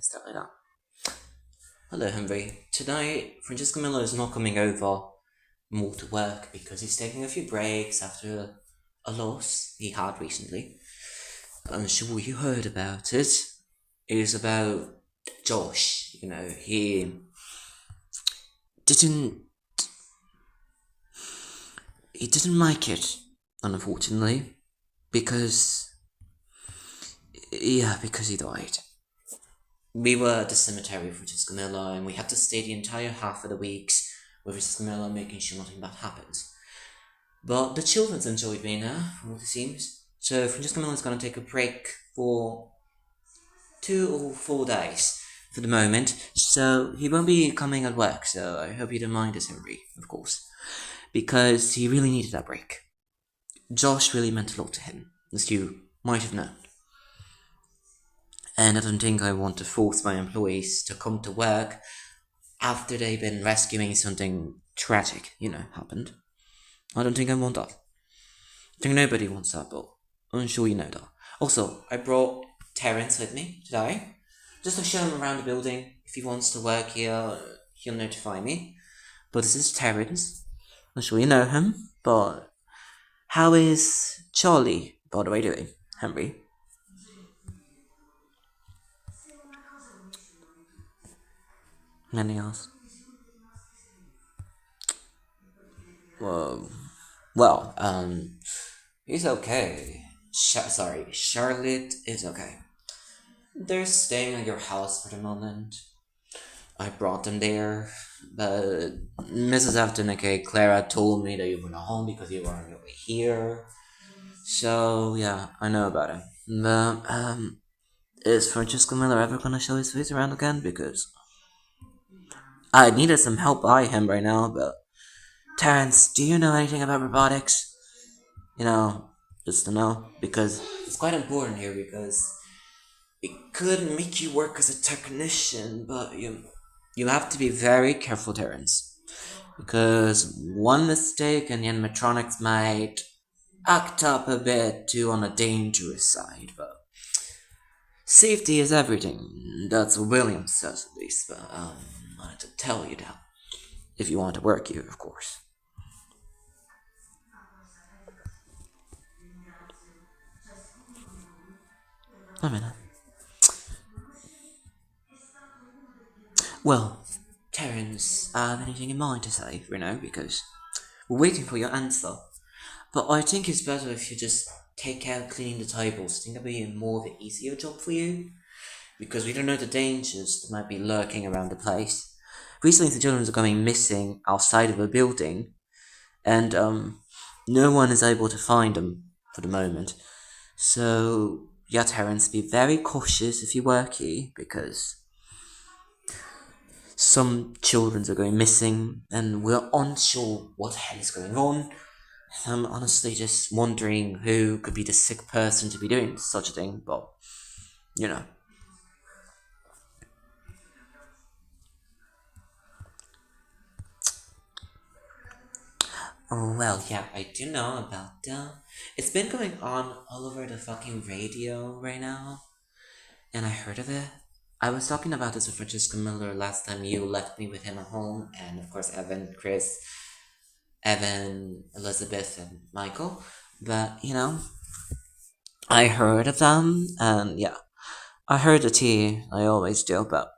stuff like that. Hello, Henry. Tonight, Francesco Miller is not coming over more to work because he's taking a few breaks after a loss he had recently. I'm sure you heard about it. It is about Josh. He didn't he didn't make it, unfortunately, because because he died. We were at the cemetery for Francesco Miller, and we had to stay the entire half of the weeks with Francesco Miller, making sure nothing bad happens. But the children's enjoyed being there, from what it seems. So Francesco Miller is going to take a break for 2 or 4 days for the moment. So he won't be coming at work. So I hope you don't mind us, Henry, of course, because he really needed that break. Josh really meant a lot to him, as you might have known. And I don't think I want to force my employees to come to work after they've been rescuing something tragic, happened. I don't think I want that. I think nobody wants that, but I'm sure you know that. Also, I brought Terence with me today, just to show him around the building. If he wants to work here, he'll notify me. But this is Terence. I'm sure you know him, but how is Charlie, by the way, doing, Henry? Anything else? Well, he's okay. Charlotte is okay. They're staying at your house for the moment. I brought them there, but Mrs. Afternicke, Clara told me that you were not home because you were on your way here. So, yeah, I know about it. But, is Francesco Miller ever gonna show his face around again? Because I needed some help by him right now, but Terence, do you know anything about robotics? Just to know, because it's quite important here, because it could make you work as a technician, but you have to be very careful, Terence, because one mistake and the animatronics might act up a bit too on the dangerous side, but safety is everything. That's what Williams says, at least, but I wanted to tell you that, if you want to work here, of course. I mean, well, Terence, I have anything in mind to say, because we're waiting for your answer. But I think it's better if you just take out cleaning the tables. I think that'll be more of an easier job for you, because we don't know the dangers that might be lurking around the place. Recently, the children are going missing outside of a building, and no one is able to find them for the moment. So, yeah, Terence, be very cautious if you work here, because some children are going missing, and we're unsure what the hell is going on. I'm honestly just wondering who could be the sick person to be doing such a thing, but, you know. Oh, well, yeah, I do know about that. It's been going on all over the fucking radio right now, and I heard of it. I was talking about this with Francesca Miller last time you left me with him at home, and of course Evan, Chris, Evan, Elizabeth, and Michael. But, I heard of them, and yeah, I heard the tea, I always do, but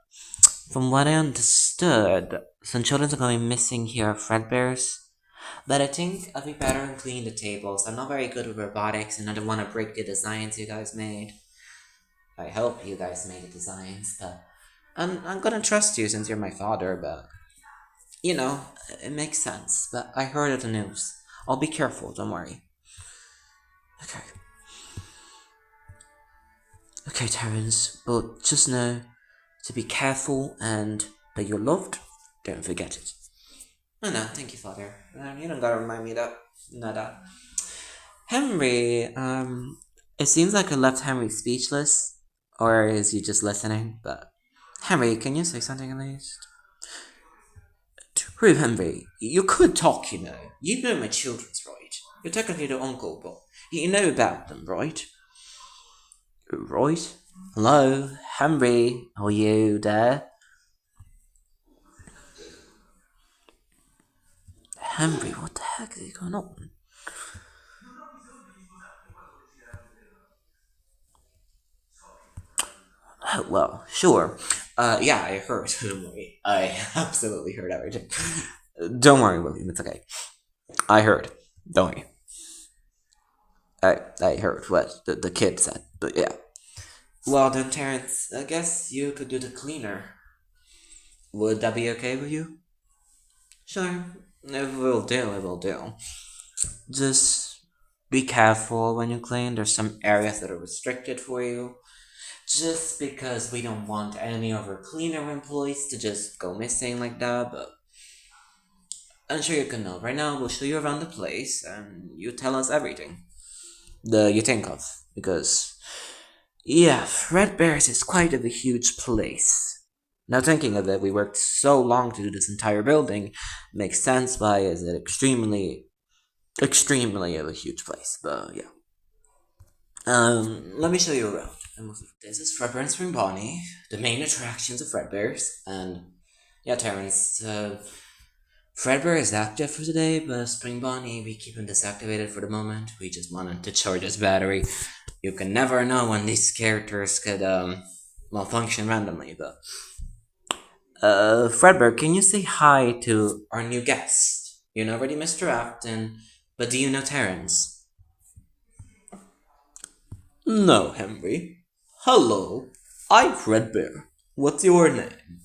from what I understood, some children are going missing here at Fredbear's. But I think I'd be better in cleaning the tables. I'm not very good with robotics, and I don't want to break the designs you guys made. I hope you guys made the designs, but I'm gonna trust you since you're my father, but it makes sense. But I heard of the news. I'll be careful, don't worry. Okay. Okay, Terence, but just know to be careful and that you're loved. Don't forget it. Oh no, thank you, Father. You don't gotta remind me that. Nada. Henry, it seems like I left Henry speechless, or is he just listening? But Henry, can you say something at least? True, Henry. You could talk, you know. You know my children's right. You're technically the uncle, but you know about them, right? Right? Hello, Henry, are you there? Henry, what the heck is going on? Well, sure. Yeah, I heard. Don't worry. I absolutely heard everything. Don't worry, William. It's okay. I heard. Don't worry. I heard what the kid said. But yeah. Well then, Terrence, I guess you could do the cleaner. Would that be okay with you? Sure. It will do. It will do. Just be careful when you clean. There's some areas that are restricted for you. Just because we don't want any of our cleaner employees to just go missing like that, but I'm sure you can know. Right now, we'll show you around the place, and you tell us everything that you think of. Because, yeah, Fredbear's is quite of a huge place. Now, thinking of it, we worked so long to do this entire building. Makes sense why is it extremely of a huge place. But yeah, let me show you around. This is Fredbear and Spring Bonnie, the main attractions of Fredbear's, and yeah, Terrence. Fredbear is active for today, but Spring Bonnie, we keep him disactivated for the moment. We just wanted to charge his battery. You can never know when these characters could malfunction randomly, but Fredbear, can you say hi to our new guest? You know already Mr. Afton, but do you know Terrence? No, Henry. Hello, I'm Fredbear. What's your name?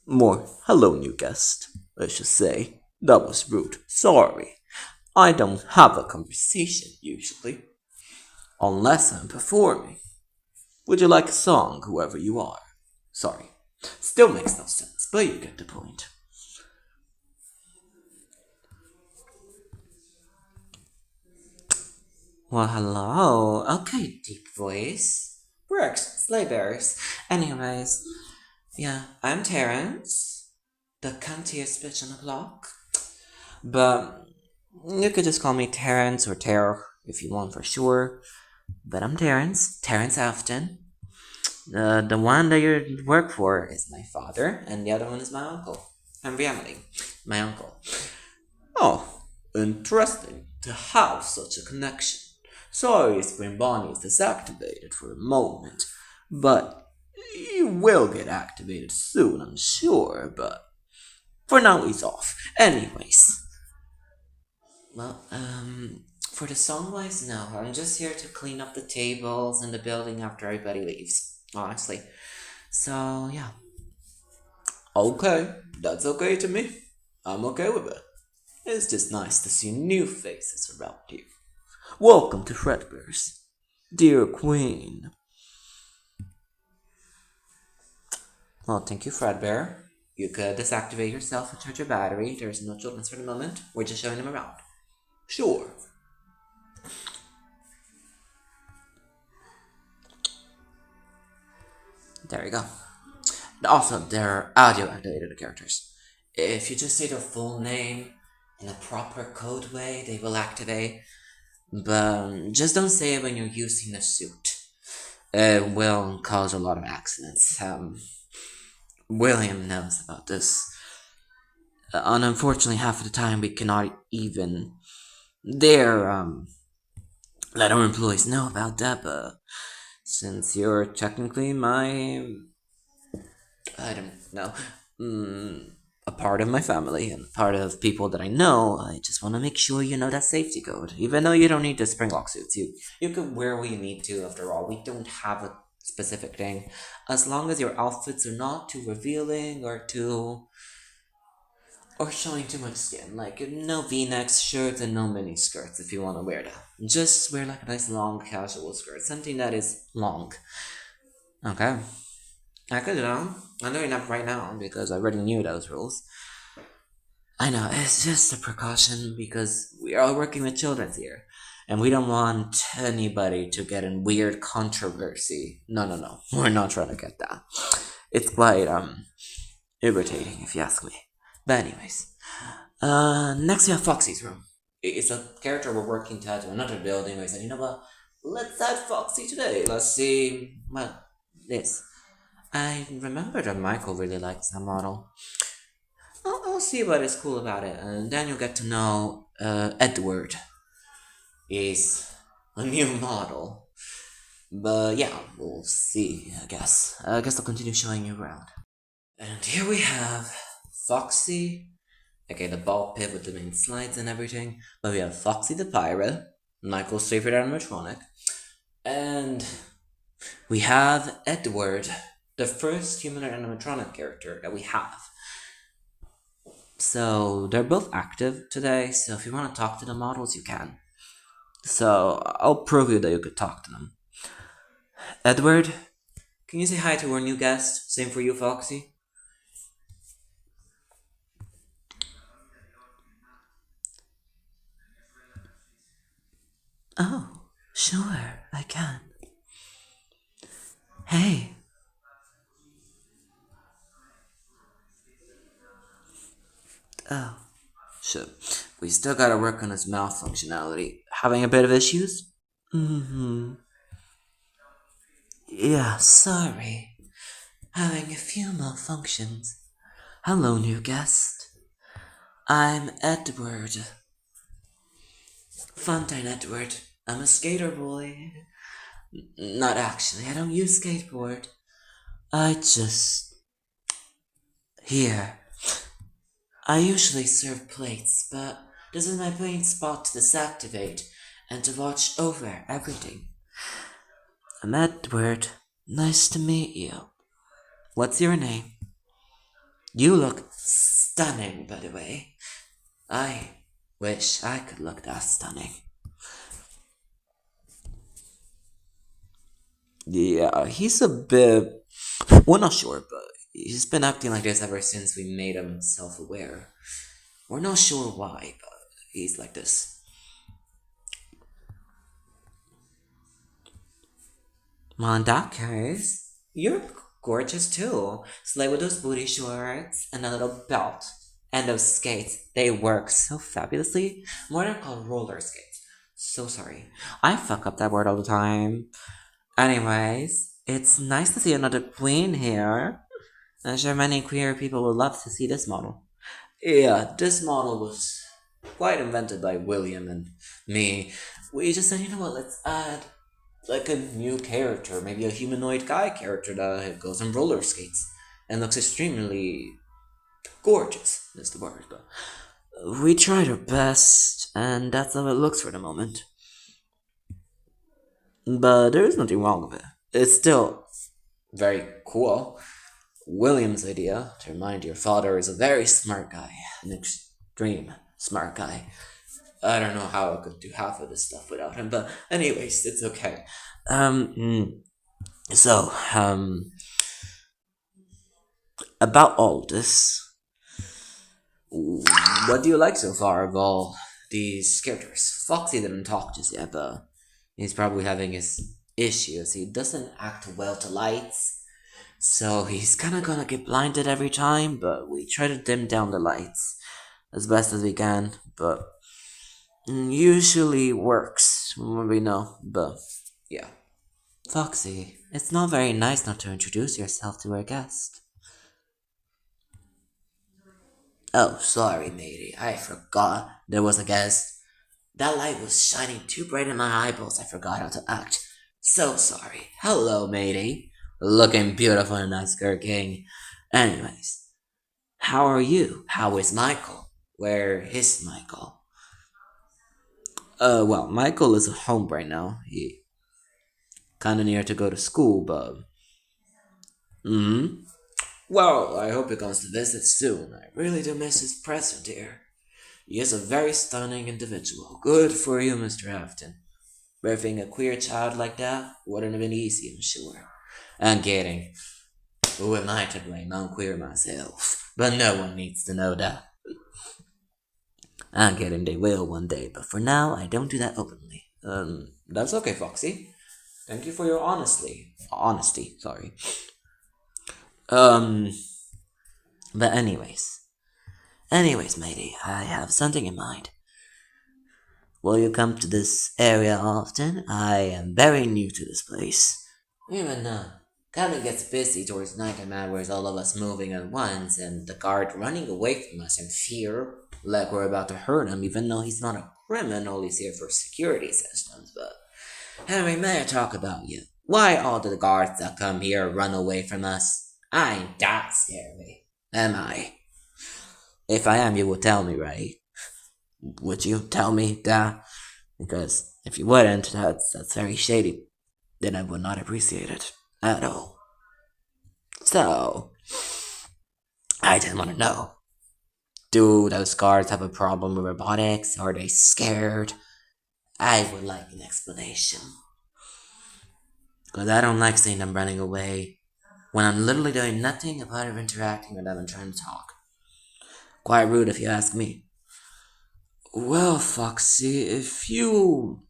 More, hello, new guest. I should say. That was rude. Sorry. I don't have a conversation usually. Unless I'm performing. Would you like a song, whoever you are? Sorry. Still makes no sense, but you get the point. Well, hello. Okay, deep voice. Works, sleigh bears. Anyways, yeah, I'm Terrence, the cuntiest bitch on the block. But you could just call me Terrence or Ter if you want for sure. But I'm Terrence Afton. The one that you work for is my father, and the other one is my uncle. I'm Emily, my uncle. Oh, interesting to have such a connection. Sorry, Spring Bonnie is disactivated for a moment, but he will get activated soon, I'm sure. But for now, he's off. Anyways, well, for the song wise, no. I'm just here to clean up the tables in the building after everybody leaves, honestly. So, yeah. Okay, that's okay to me. I'm okay with it. It's just nice to see new faces around here. Welcome to Fredbear's. Dear Queen. Well, thank you, Fredbear. You could disactivate yourself and charge your battery. There's no children for the moment. We're just showing them around. Sure. There you go. Also, there are audio activated characters. If you just say their full name in a proper code way, they will activate. But just don't say it when you're using the suit. It will cause a lot of accidents. William knows about this. And unfortunately, half of the time we cannot even dare let our employees know about that. But since you're technically my, I don't know, a part of my family and part of people that I know, I just want to make sure you know that safety code. Even though you don't need the spring lock suits, you can wear what you need to. After all, we don't have a specific thing, as long as your outfits are not too revealing or showing too much skin. Like no V-necks shirts and no mini skirts if you want to wear that. Just wear like a nice long casual skirt, something that is long. Okay. I could do that. I'm doing that right now because I already knew those rules. I know, it's just a precaution because we are all working with children here. And we don't want anybody to get in weird controversy. No, no, no. We're not trying to get that. It's quite irritating if you ask me. But anyways. Next we have Foxy's room. It's a character we're working to add to another building. We said, you know what? let's add Foxy today. Let's see. Well, this. I remember that Michael really likes that model. I'll see what is cool about it, and then you'll get to know Edward is a new model. But yeah, we'll see, I guess. I guess I'll continue showing you around. And here we have Foxy. Okay, the ball pit with the main slides and everything. But we have Foxy the Pirate, Michael's favorite animatronic. And we have Edward, the first humanoid animatronic character that we have. So they're both active today, so if you want to talk to the models, you can. So I'll prove you that you could talk to them. Edward, can you say hi to our new guest? Same for you, Foxy. Oh, sure, I can. Hey. Oh, sure. We still gotta work on his mouth functionality. Having a bit of issues? Mm-hmm. Yeah, sorry. Having a few malfunctions. Hello, new guest. I'm Edward. Fontaine Edward. I'm a skater boy. Not actually, I don't use skateboard. I just. Here. I usually serve plates, but this is my main spot to disactivate and to watch over everything. I'm Edward. Nice to meet you. What's your name? You look stunning, by the way. I wish I could look that stunning. Yeah, he's a bit. We're not sure, but he's been acting like this ever since we made him self aware. We're not sure why, but he's like this. Well, in that case, you're gorgeous too. Slay with those booty shorts and a little belt. And those skates, they work so fabulously. What are called roller skates? So sorry. I fuck up that word all the time. Anyways, it's nice to see another queen here. I'm sure many queer people would love to see this model. Yeah, this model was quite invented by William and me. We just said, you know what, let's add like a new character, maybe a humanoid guy character that goes on roller skates and looks extremely gorgeous, is the word. But we tried our best, and that's how it looks for the moment. But there is nothing wrong with it. It's still very cool. William's idea, to remind your father, is a very smart guy, an extreme smart guy. I don't know how I could do half of this stuff without him, but anyways, it's okay. Um, mm, so, about all this, what do you like so far of all these characters? Foxy didn't talk just yet, but he's probably having his issues. He doesn't act well to lights, so he's kinda gonna get blinded every time, but we try to dim down the lights as best as we can, but usually works when we know, but yeah. Foxy, it's not very nice not to introduce yourself to our guest. Oh, sorry, matey. I forgot there was a guest. That light was shining too bright in my eyeballs. I forgot how to act. So sorry. Hello, matey. Looking beautiful in that skirt, King. Anyways, how are you? How is Michael? Where is Michael? Well, Michael is at home right now. He kinda near to go to school, but. Hmm? Well, I hope he comes to visit soon. I really do miss his presence here. He is a very stunning individual. Good for you, Mr. Afton. Birthing a queer child like that wouldn't have been easy, I'm sure. I'm kidding. Who am I to blame? I'm queer myself. But no one needs to know that. I'm kidding, they will one day, but for now, I don't do that openly. That's okay, Foxy. Thank you for your honesty, sorry. Um, but anyways, matey, I have something in mind. Will you come to this area often? I am very new to this place. Even kinda gets busy towards nighttime hours, all of us moving at once, and the guard running away from us in fear, like we're about to hurt him, even though he's not a criminal, he's here for security systems. But Henry, may I talk about you? Why all the guards that come here run away from us? I ain't that scary, am I? If I am, you will tell me, right? Would you tell me that? Because if you wouldn't, that's very shady. Then I would not appreciate it at all. So, I just want to know. Do those guards have a problem with robotics? Are they scared? I would like an explanation. Because I don't like seeing them running away when I'm literally doing nothing apart of interacting with them and trying to talk. Quite rude if you ask me. Well, Foxy, if you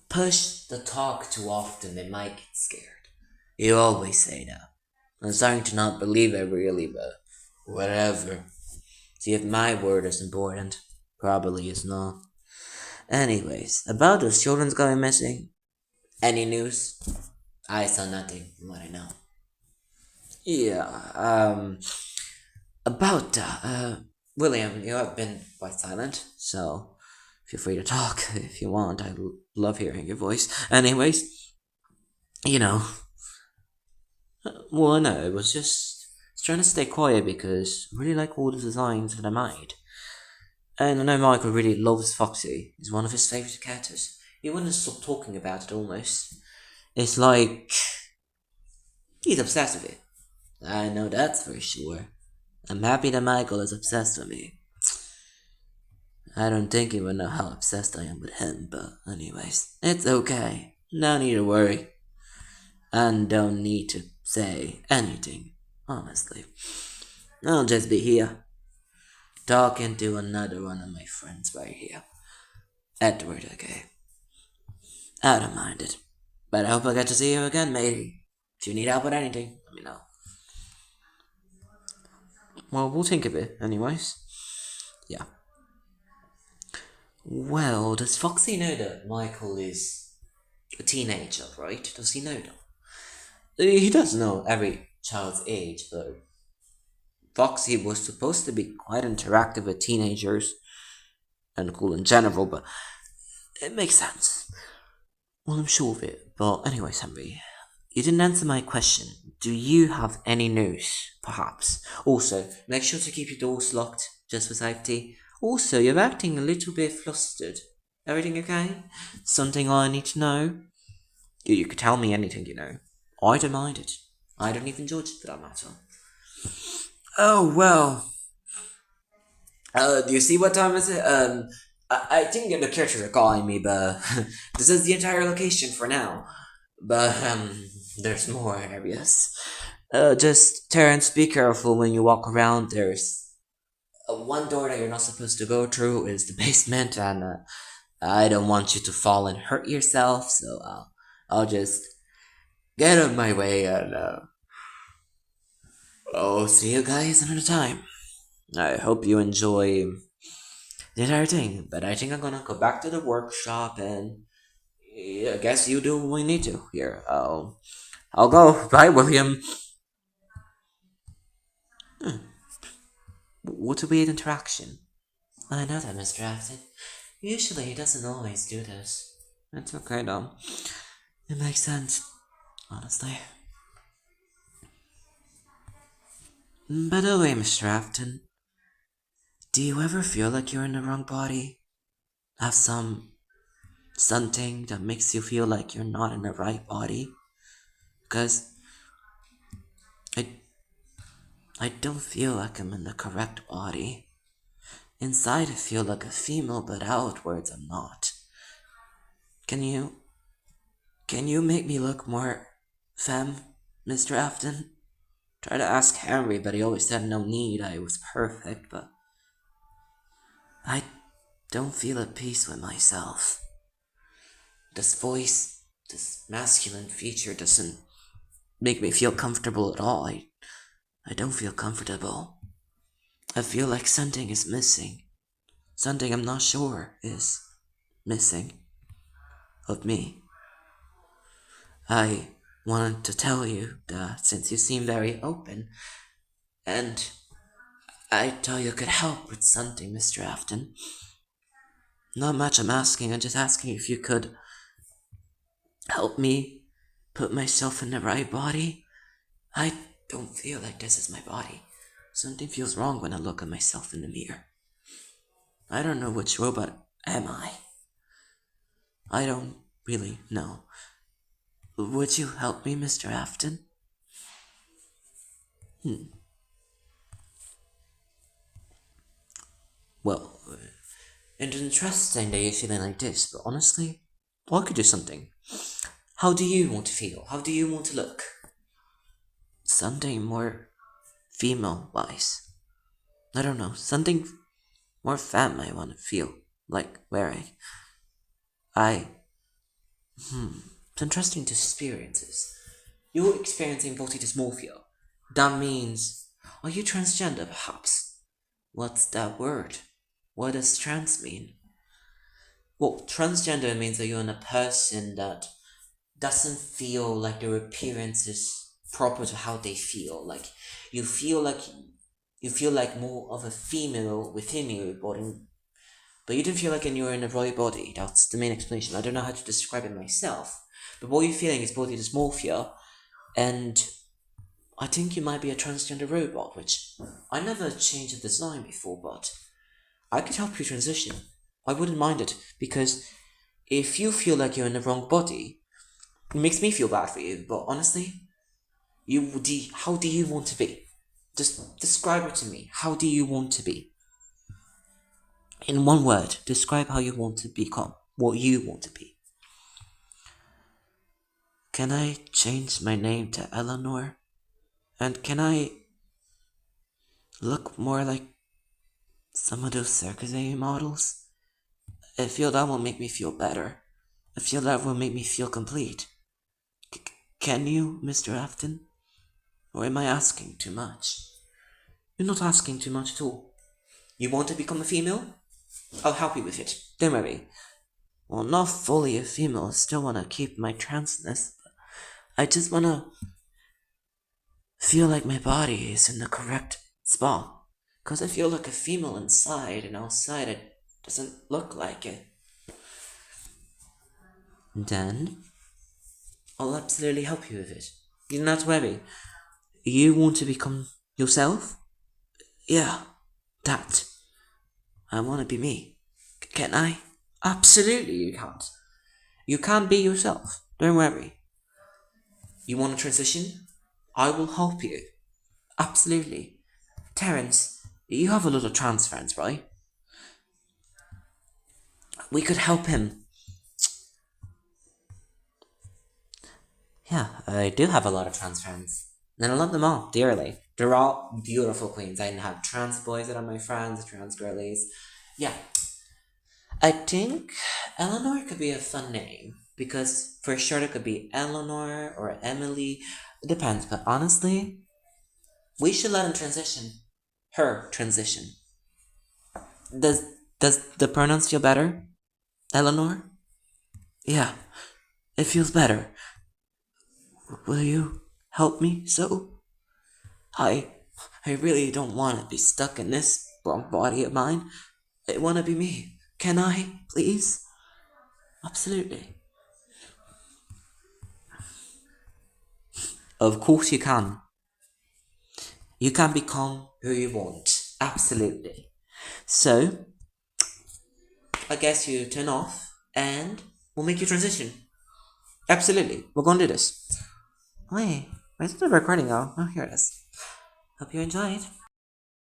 push the talk too often, they might get scared. You always say that. I'm starting to not believe it really, but whatever. See, if my word is important, probably is not. Anyways, about those children's going missing. Any news? I saw nothing from what I know. Yeah, about that, William, you have been quite silent, so feel free to talk if you want. I love hearing your voice. Anyways, you know, well, no, it was just trying to stay quiet because I really like all the designs that I made. And I know Michael really loves Foxy. It's one of his favorite characters. He wouldn't stop talking about it almost. It's like he's obsessed with it. I know that's for sure. I'm happy that Michael is obsessed with me. I don't think he would know how obsessed I am with him, but anyways, it's okay. No need to worry. And don't need to say anything, honestly. I'll just be here, talking to another one of my friends right here. Edward, okay? I don't mind it. But I hope I get to see you again, matey. If you need help with anything, let me know. Well, we'll think of it, anyways. Yeah. Well, does Foxy know that Michael is a teenager, right? Does he know that? He does know every child's age, but Foxy was supposed to be quite interactive with teenagers and cool in general, but it makes sense. Well, I'm sure of it. But anyways, Henry, you didn't answer my question. Do you have any news, perhaps? Also, make sure to keep your doors locked, just for safety. Also, you're acting a little bit flustered. Everything okay? Something I need to know? You could tell me anything, you know. I don't mind it. I don't even judge for that matter. Oh, well. Do you see what time is it? I didn't get the characters are calling me, but this is the entire location for now. But, there's more areas. Just, Terrence, be careful when you walk around. There's one door that you're not supposed to go through is the basement, and I don't want you to fall and hurt yourself, so I'll just get out of my way and I'll see you guys another time. I hope you enjoy the entire thing, but I think I'm gonna go back to the workshop and I guess you do what you need to here. I'll go. Bye, William. What a weird interaction. I know that, Mr. Afton. Usually he doesn't always do this. It's okay though. It makes sense, honestly. By the way, Mr. Afton, do you ever feel like you're in the wrong body? Have something that makes you feel like you're not in the right body? Because I I don't feel like I'm in the correct body. Inside I feel like a female, but outwards I'm not. Can you can you make me look more femme, Mr. Afton? Tried to ask Henry, but he always said no need. I was perfect, but I don't feel at peace with myself. This voice, this masculine feature doesn't make me feel comfortable at all. I don't feel comfortable. I feel like something is missing. something I'm not sure is missing of me. I wanted to tell you that since you seem very open, and I thought you could help with something, Mr. Afton. Not much I'm asking, I'm just asking if you could help me put myself in the right body. I don't feel like this is my body. Something feels wrong when I look at myself in the mirror. I don't know which robot am I. I don't really know. Would you help me, Mr. Afton? Well, it's interesting that you're feeling like this, but honestly, I could do something. How do you want to feel? How do you want to look? Something more female wise. I don't know, something more femme I want to feel like wearing. I. It's interesting to experiences. You're experiencing body dysmorphia. That means. Are you transgender perhaps? What's that word? What does trans mean? Well, transgender means that you're in a person that doesn't feel like their appearance is proper to how they feel. Like you feel like you feel like more of a female within your body, but you don't feel like you're in a royal body. That's the main explanation. I don't know how to describe it myself. But what you're feeling is body dysmorphia, and I think you might be a transgender robot, which I never changed the design before, but I could help you transition. I wouldn't mind it, because if you feel like you're in the wrong body, it makes me feel bad for you, but honestly, how do you want to be? Just describe it to me. How do you want to be? In one word, describe how you want to become, what you want to be. Can I change my name to Eleanor? And can I look more like some of those circus models? I feel that will make me feel better. I feel that will make me feel complete. Can you, Mr. Afton? Or am I asking too much? You're not asking too much at all. You want to become a female? I'll help you with it. Don't worry. Well, not fully a female. I still want to keep my transness. I just want to feel like my body is in the correct spot. Because I feel like a female inside, and outside it doesn't look like it. Then, I'll absolutely help you with it. You're not worry. You want to become yourself? Yeah, that. I want to be me. Can I? Absolutely, you can't. You can't be yourself. Don't worry. You want to transition? I will help you. Absolutely. Terence, you have a lot of trans friends, right? We could help him. Yeah, I do have a lot of trans friends. And I love them all dearly. They're all beautiful queens. I have trans boys that are my friends, trans girlies. Yeah. I think Eleanor could be a fun name. Because for sure it could be Eleanor or Emily. It depends, but honestly, we should let him transition. Her transition. Does does the pronouns feel better? Eleanor? Yeah, it feels better. Will you help me so? I I really don't want to be stuck in this wrong body of mine. I want to be me. Can I, please? Absolutely. Of course you can. You can become who you want. Absolutely. So, I guess you turn off and we'll make you transition. Absolutely. We're gonna do this. Wait, where's the recording go? Oh, here it is. Hope you enjoyed.